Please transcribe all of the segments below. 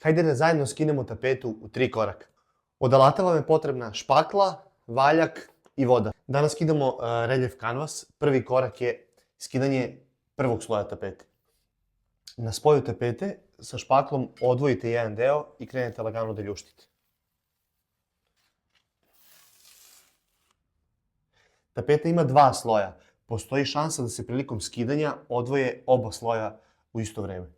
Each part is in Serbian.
Hajde da zajedno skinemo tapetu u 3 koraka. Od alata vam je potrebna špakla, valjak i voda. Danas skidamo reljef kanvas. Prvi korak je skidanje prvog sloja tapete. Na spoju tapete sa špaklom odvojite jedan deo i krenete lagano da ljuštite. Tapeta ima 2 sloja. Postoji šansa da se prilikom skidanja odvoje oba sloja u isto vreme.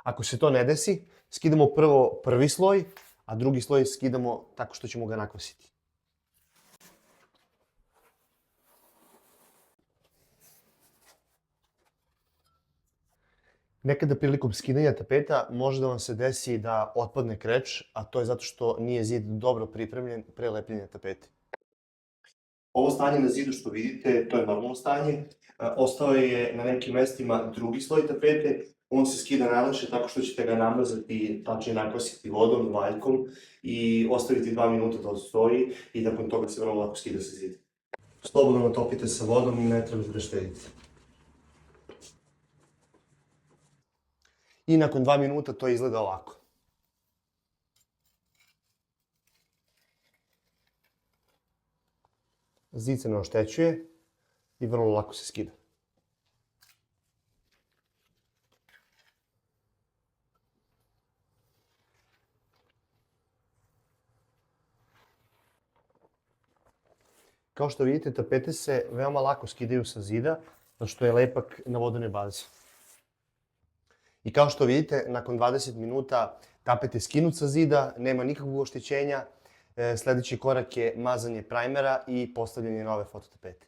Ako se to ne desi, skidamo prvo prvi sloj, a drugi sloj skidamo tako što ćemo ga nakvasiti. Nekada prilikom skidanja tapeta može da vam se desi da otpadne kreč, a to je zato što nije zid dobro pripremljen pre lepljenja tapete. Ovo stanje na zidu što vidite, to je normalno stanje. Ostao je na nekim mestima drugi sloj tapete. On se skida najlakše tako što ćete ga namazati, tačnije nakvasiti vodom, valjkom i ostaviti 2 minuta da odstoji i nakon toga se vrlo lako skida sa zida. Slobodno natopite sa vodom i ne trebate da štedite. I nakon 2 minuta to izgleda ovako. Zid se ne oštećuje i vrlo lako se skida. Kao što vidite, tapete se veoma lako skidaju sa zida, zato što je lepak na vodenoj bazi. I kao što vidite, nakon 20 minuta tapet je skinut sa zida, nema nikakvog oštećenja. Sledeći korak je mazanje prajmera i postavljanje nove fototapete.